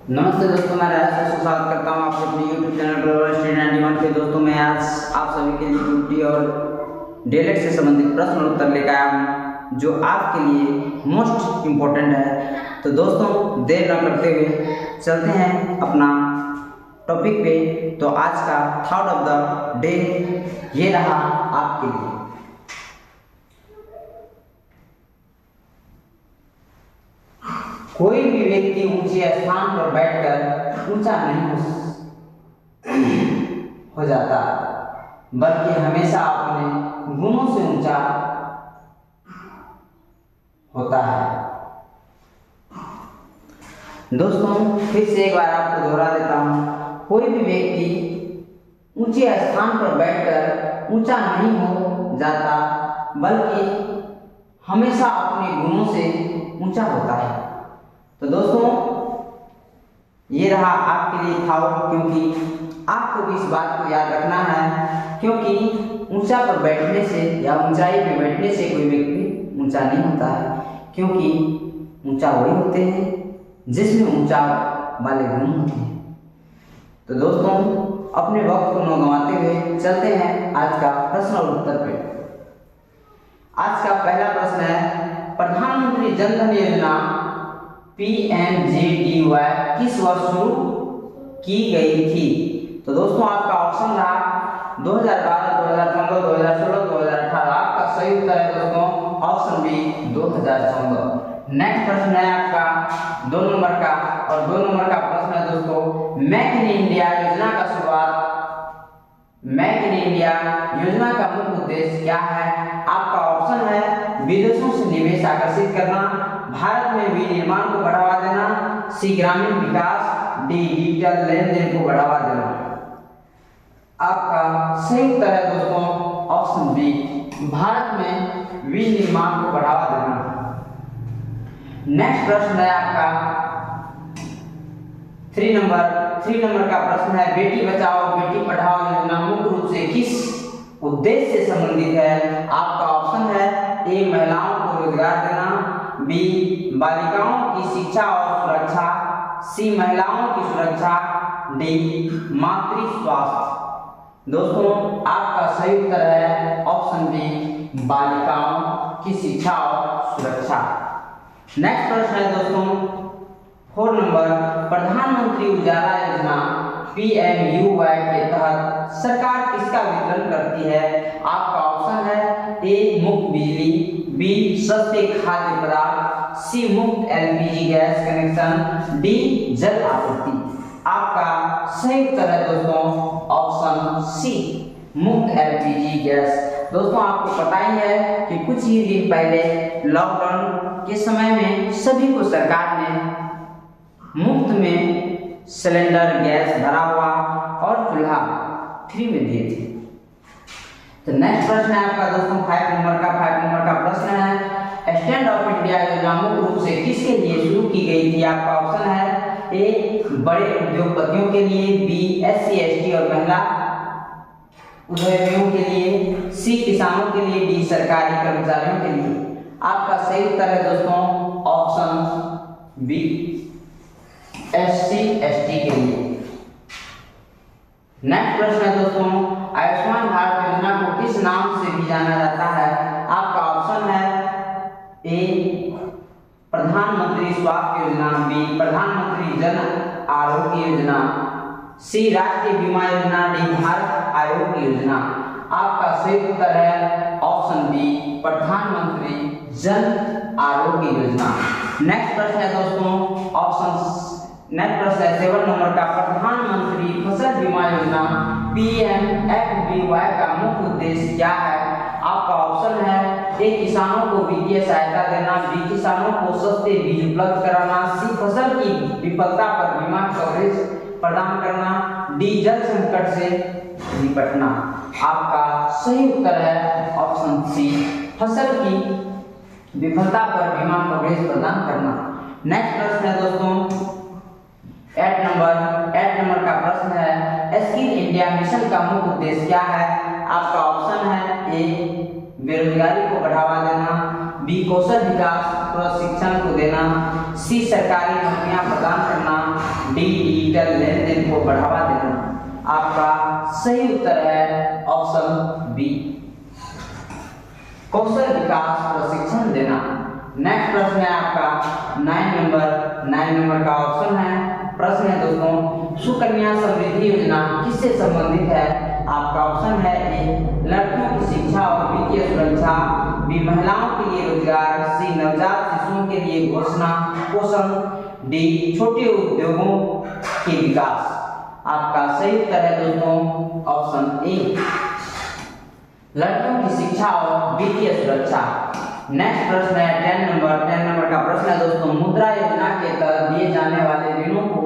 नमस्ते दोस्तों, मैं राज से स्वागत करता हूं आपके अपने YouTube चैनल ग्लोबल स्टडी 91 के। दोस्तों मैं आज आप सभी के लिए यूटी और डीएलएड से संबंधित प्रश्न और उत्तर लेकर आया हूं जो आपके लिए मोस्ट इम्पोर्टेंट है। तो दोस्तों देर न करते हुए चलते हैं अपना टॉपिक पे। तो आज का थॉट ऑफ द डे ये रहा आपके लिए। कोई भी व्यक्ति ऊंचे स्थान पर बैठकर ऊंचा नहीं हो जाता, बल्कि हमेशा अपने गुणों से ऊंचा होता है। दोस्तों फिर से एक बार आपको दोहरा देता हूं, कोई भी व्यक्ति ऊंचे स्थान पर बैठकर ऊंचा नहीं हो जाता, बल्कि हमेशा अपने गुणों से ऊंचा होता है। तो दोस्तों ये रहा आपके लिए थॉट, क्योंकि आपको भी इस बात को याद रखना है, क्योंकि ऊंचा पर बैठने से या ऊंचाई पर बैठने से कोई व्यक्ति ऊंचा नहीं होता है, क्योंकि ऊंचा वही होते हैं जिसमें ऊंचा वाले गुण होते हैं। तो दोस्तों अपने वक्त को न गंवाते हुए चलते हैं आज का प्रश्न और उत्तर पे। आज का पहला प्रश्न है, प्रधानमंत्री जन धन योजना PMJDY किस वर्ष शुरू की गई थी? तो दोस्तों आपका ऑप्शन रहा 2012, 2014, 2016, 2018। आपका सही उत्तर है दोस्तों ऑप्शन बी 2014। नेक्स्ट प्रश्न है आपका 2 नंबर का, और 2 नंबर का प्रश्न है दोस्तों, मेक इन इंडिया योजना का शुरुआत, मेक इन इंडिया योजना का मुख्य उद्देश्य क्या है? आपका ऑप्शन है विदेशों से निवेश आकर्षित करना, भारत में विनिर्माण को बढ़ावा देना, सी ग्रामीण विकास, डी डिजिटल लेन देन को बढ़ावा देना। आपका सही उत्तर है दोस्तों ऑप्शन बी, भारत में विनिर्माण को बढ़ावा देना। नेक्स्ट प्रश्न है आपका 3 नंबर का प्रश्न है, बेटी बचाओ बेटी पढ़ाओ योजना मुख्य रूप से किस उद्देश्य से संबंधित है? आपका ऑप्शन है ए महिलाओं को रोजगार देना, बी बालिकाओं की शिक्षा और सुरक्षा, सी महिलाओं की सुरक्षा, डी मातृ स्वास्थ्य। दोस्तों आपका सही उत्तर है ऑप्शन बी, बालिकाओं की शिक्षा और सुरक्षा। नेक्स्ट प्रश्न है दोस्तों 4 नंबर, प्रधानमंत्री उजाला योजना PMUY के तहत सरकार किसका वितरण करती है? आपका ऑप्शन है ए मुफ्त बिजली, बी सस्ते खाद्य पदार्थ, सी मुफ्त LPG गैस कनेक्शन, डी जल आपूर्ति। आपका सही उत्तर है दोस्तों ऑप्शन सी, मुफ्त LPG गैस। दोस्तों आपको पता ही है कि कुछ ही दिन पहले लॉकडाउन के समय में सभी को सरकार ने मुफ्त में सिलेंडर गैस भरा हुआ और चूल्हा फ्री में दिए थे। तो नेक्स्ट प्रश्न है आपका दोस्तों 5 नंबर का प्रश्न है, स्टैंड अप इंडिया योजना मुख्य रूप से किसके लिए शुरू की गई थी? आपका ऑप्शन है ए बड़े उद्योगपतियों के लिए, बी SC ST और महिला उद्यमियों के लिए, सी किसानों के लिए, डी सरकारी कर्मचारियों के लिए। आपका सही उत्तर है दोस्तों ऑप्शन बी SC ST के लिए। नेक्स्ट प्रश्न है दोस्तों, आयुष्मान भारत योजना को किस नाम से भी जाना जाता है? आपका ऑप्शन है ए प्रधानमंत्री स्वास्थ्य योजना, बी प्रधानमंत्री जन आरोग्य योजना, सी राष्ट्रीय बीमा योजना, डी भारत आरोग्य योजना। आपका सही उत्तर है ऑप्शन बी प्रधानमंत्री जन आरोग्य योजना। नेक्स्ट प्रश्न है दोस्तों नेक्स्ट प्रश्न है 7 नंबर का, प्रधानमंत्री फसल बीमा योजना PMFBY का मुख्य उद्देश्य क्या है? आपका ऑप्शन है ए किसानों को वित्तीय सहायता देना, बी किसानों को सस्ते बीज उपलब्ध कराना, सी फसल की विफलता पर बीमा कवरेज प्रदान करना, डी जल संकट से निपटना। आपका सही उत्तर है ऑप्शन सी, फसल की विफलता पर बीमा कवरेज प्रदान करना। नेक्स्ट प्रश्न है दोस्तों 8 नंबर का प्रश्न है, स्किल इंडिया मिशन का मुख्य उद्देश्य क्या है? आपका ऑप्शन है ए बेरोजगारी को बढ़ावा देना, बी कौशल विकास प्रशिक्षण को देना, सी सरकारी नौकरियां प्रदान करना, डी डिजिटल लेन देन को बढ़ावा देना। आपका सही उत्तर है ऑप्शन बी, कौशल विकास प्रशिक्षण देना। नेक्स्ट प्रश्न है आपका 9 नंबर का ऑप्शन है। प्रश्न है दोस्तों, सुकन्या समृद्धि योजना किससे संबंधित है? आपका ऑप्शन है ए लड़कियों की शिक्षा और वित्तीय सुरक्षा, बी महिलाओं के लिए रोजगार, सी नवजात शिशुओं के लिए घोषणा पोषण, डी छोटे उद्योगों के विकास। आपका सही उत्तर है दोस्तों ऑप्शन ए, लड़कियों की शिक्षा और वित्तीय सुरक्षा। नेक्स्ट प्रश्न है 10 नंबर का प्रश्न है दोस्तों, मुद्रा योजना के तहत दिए जाने वाले ऋणों को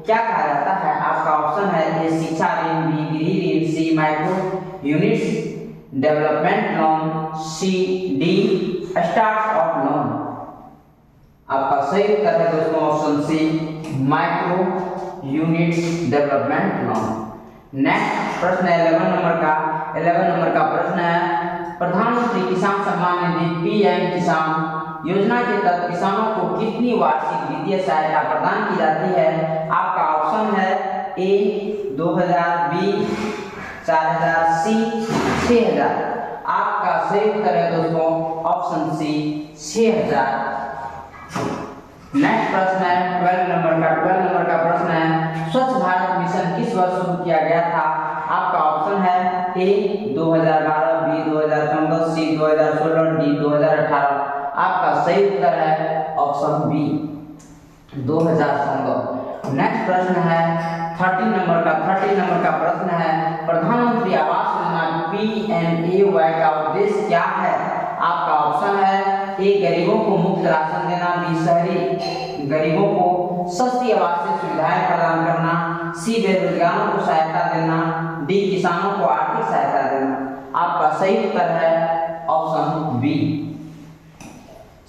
क्या कहा जाता है? आपका ऑप्शन है ए शिक्षा ऋण, बी गृह ऋण, C micro units development loan, C D startup loan. आपका सही उत्तर है दोस्तों option C micro units development loan. Next प्रश्न है 11 नंबर का प्रश्न है, प्रधानमंत्री किसान सम्मान निधि पीएम किसान योजना के तहत किसानों को कितनी वार्षिक वित्तीय सहायता प्रदान की जाती है? आपका ऑप्शन है ए 2000, बी 4000, सी 6000। आपका सही उत्तर है दोस्तों ऑप्शन सी 6000। नेक्स्ट प्रश्न है 12 नंबर का प्रश्न है, स्वच्छ भारत मिशन किस वर्ष शुरू किया गया था? आपका ऑप्शन है ए 2012, बी 2014, सी 2016, डी 2018। आपका सही उत्तर है ऑप्शन बी 2014। नेक्स्ट प्रश्न है 13 नंबर का प्रश्न है, प्रधानमंत्री आवास योजना पीएमएवाई का उद्देश्य क्या है? आपका ऑप्शन है ए गरीबों को मुफ्त राशन देना, बी शहरी गरीबों को सस्ती आवासीय सुविधाएं प्रदान करना, सी बेरोजगारों को सहायता देना, डी किसानों को आर्थिक सहायता देना। आपका सही उत्तर है ऑप्शन बी,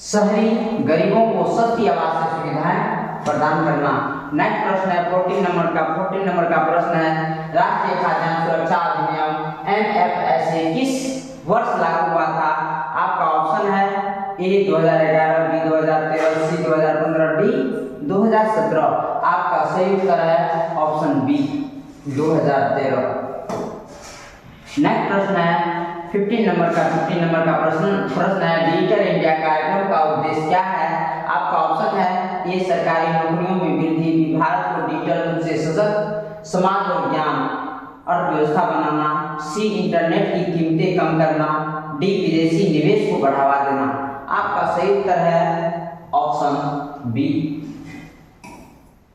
शहरी गरीबों को सस्ती आवासीय सुविधाएं प्रदान करना। नेक्स्ट प्रश्न है 14 नंबर का प्रश्न है, राष्ट्रीय खाद्यान्न सुरक्षा अधिनियम एनएफएसए किस वर्ष लागू हुआ था? आपका ऑप्शन है ए 2011, बी 2013, सी 2015, डी 2017। आपका सही उत्तर है ऑप्शन बी 2013। नेक्स्ट प्रश्न है 15 नंबर का प्रश्न है, डिजिटल इंडिया कार्यक्रम का उद्देश्य क्या है? आपका ऑप्शन है ए सरकारी नौकरियों में वृद्धि, बी भारत को डिजिटल रूप से सशक्त समाज और ज्ञान अर्थव्यवस्था बनाना, सी इंटरनेट की कीमतें कम करना, डी विदेशी निवेश को बढ़ावा देना। आपका सही उत्तर है ऑप्शन बी,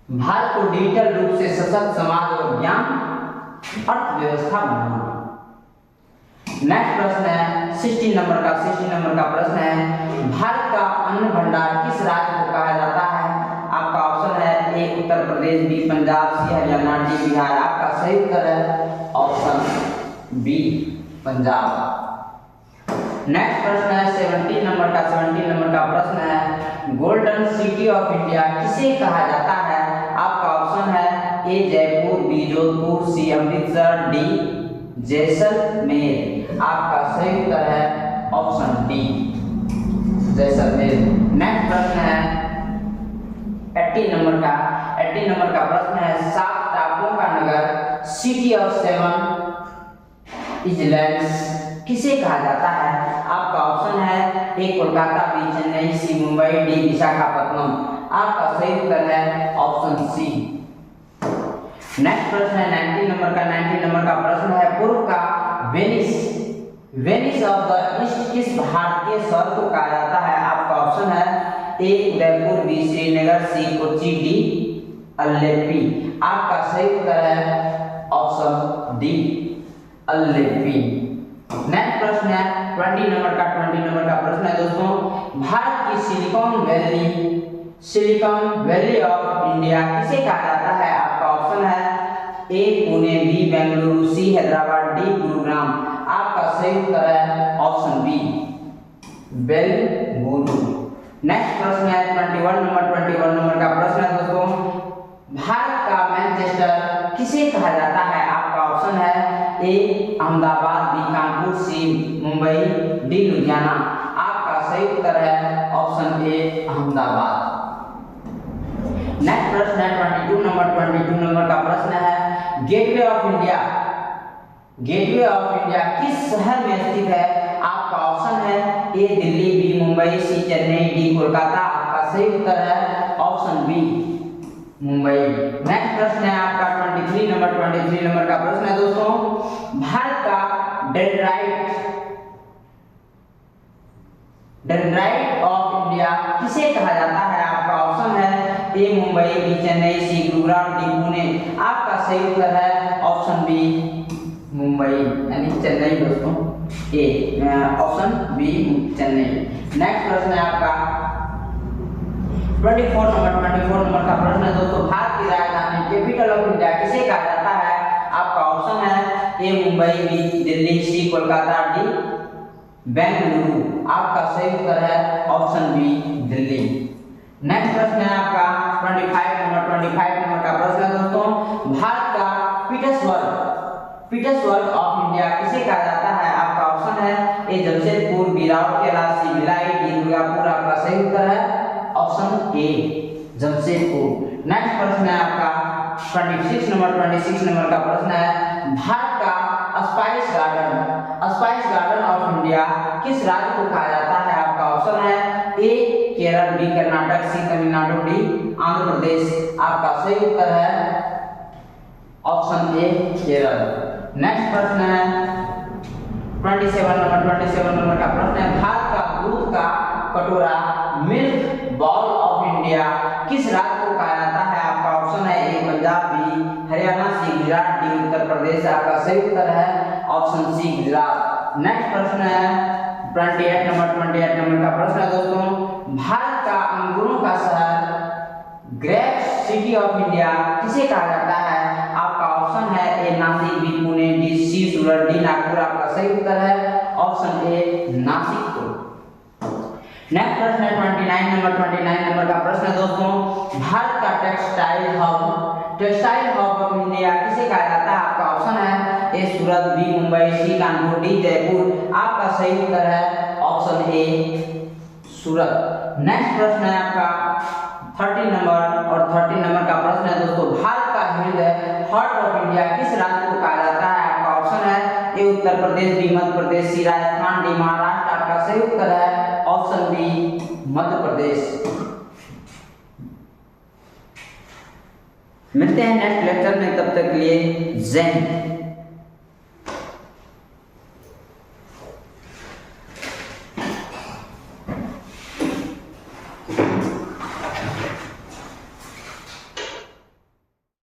भारत को डिजिटल रूप से सशक्त समाज और ज्ञान अर्थव्यवस्था बनाना। नेक्स्ट प्रश्न है 16 नंबर का प्रश्न है, भारत का अन्न भंडार किस राज्य को कहा जाता है? आपका ऑप्शन है ए उत्तर प्रदेश, बी पंजाब, सी हरियाणा, डी बिहार। आपका सही उत्तर है ऑप्शन बी पंजाब। नेक्स्ट प्रश्न है 17 नंबर का प्रश्न है, गोल्डन सिटी ऑफ इंडिया किसे कहा जाता है? आपका ऑप्शन है ए जयपुर, बी जोधपुर, सी अमृतसर, डी जैसलमेर। आपका सही उत्तर है ऑप्शन डी जैसलमेर। नेक्स्ट प्रश्न है 18 नंबर का प्रश्न है, 7 टापुओं का नगर सिटी ऑफ 7 आइलैंड्स किसे कहा जाता है? आपका ऑप्शन है ए कोलकाता, बी चेन्नई, सी मुंबई, डी विशाखापट्टनम। आपका सही उत्तर है ऑप्शन सी। नेक्स्ट प्रश्न है 19 नंबर का प्रश्न है, पूर्व का वेनिस ऑफ द ईस्ट किस भारतीय शहर को कहा जाता है? आपका ऑप्शन है ए उदयपुर, बी श्रीनगर, सी कोच्चि, डी अल्लेप्पी। आपका सही उत्तर है ऑप्शन डी अल्लेप्पी। नेक्स्ट प्रश्न है 20 नंबर का प्रश्न है दोस्तों, भारत की सिलिकॉन वैली ऑफ इंडिया किसे कहा जाता है? आपका ऑप्शन है ए पुणे, बी बेंगलुरु, सी हैदराबाद, डी गुरुग्राम। आपका सही उत्तर है ऑप्शन बी बेंगलुरु। नेक्स्ट प्रश्न है 21 नंबर का प्रश्न है दोस्तों, भारत का मैनचेस्टर किसे कहा जाता है? आपका ऑप्शन है ए अहमदाबाद, बी कानपुर, सी मुंबई, डी लुधियाना। आपका सही उत्तर है ऑप्शन ए अहमदाबाद। नेक्स्ट प्रश्न है 22 नंबर का प्रश्न है गेटवे ऑफ इंडिया किस शहर में स्थित है? आपका ऑप्शन है ए दिल्ली, बी मुंबई, सी चेन्नई, डी कोलकाता। आपका सही उत्तर है ऑप्शन बी मुंबई। नेक्स्ट प्रश्न है आपका 23 नंबर का प्रश्न है दोस्तों, भारत का डेंड्राइट ऑफ इंडिया किसे कहा जाता है? आपका ऑप्शन है ए मुंबई, बी चेन्नई, सी गुरुग्राम, डी पुणे। आपका सही उत्तर है ऑप्शन बी मुंबई यानी चेन्नई दोस्तों, A option B Chennai. Next प्रश्न है आपका 24 नंबर का प्रश्न है दोस्तों, भारत की राजधानी कैपिटल ऑफ इंडिया किसे कहा जाता है? आपका ऑप्शन है ए मुंबई, बी दिल्ली, सी कोलकाता, डी बेंगलुरु। आपका सही उत्तर है ऑप्शन बी दिल्ली। नेक्स्ट प्रश्न है आपका 25 नंबर का प्रश्न है दोस्तों, भारत का पीटर्सबर्ग ऑफ इंडिया किसे कहा जाता है? आपका ऑप्शन है ए जमशेदपुर, बी राउरकेला, सी भिलाई, डी दुर्गापुर। आपका सही उत्तर है ऑप्शन ए जमशेदपुर। नेक्स्ट प्रश्न है आपका 26 नंबर का प्रश्न है, भारत का स्पाइस गार्डन ऑफ इंडिया किस राज्य को कहा जाता है? आपका ऑप्शन है ए केरल, बी कर्नाटक, सी तमिलनाडु, डी आंध्र प्रदेश। आपका सही उत्तर है ऑप्शन ए केरल। नेक्स्ट प्रश्न है 27 नंबर का प्रश्न है, भारत का दूध का कटोरा मिल्क बाउल ऑफ इंडिया किस राज्य को कहा जाता है? आपका ऑप्शन है ए पंजाब, बी हरियाणा, सी गुजरात, डी उत्तर प्रदेश। आपका सही उत्तर है ऑप्शन सी गुजरात। नेक्स्ट प्रश्न है 28 नंबर का प्रश्न है दोस्तों, भारत का अंगूरों का शहर ग्रेप सिटी ऑफ इंडिया किसे कहा जाता है? आपका ऑप्शन है A Nashik, B Pune, D C Surat, D Nagpur. आपका सही उत्तर है ऑप्शन ए नासिक को। नेक्स्ट प्रश्न है 29 नंबर का प्रश्न है दोस्तों, भारत का टेक्सटाइल हब ऑफ इंडिया किसे कहा जाता है? आपका ऑप्शन है ए सूरत, बी मुंबई, सी कानपुर, डी जयपुर। आपका सही उत्तर है ऑप्शन ए सूरत। नेक्स्ट प्रश्न है आपका 30 नंबर का प्रश्न है दोस्तों, भारत का हृदय हार्ट ऑफ इंडिया किस राज्य को कहा जाता है? आपका ऑप्शन है ए उत्तर प्रदेश, बी मध्य प्रदेश, सी राजस्थान, डी महाराष्ट्र। आपका सही उत्तर है ऑप्शन बी मध्य प्रदेश। मिलते हैं नेक्स्ट लेक्चर में, तब तक के लिए जय हिंद।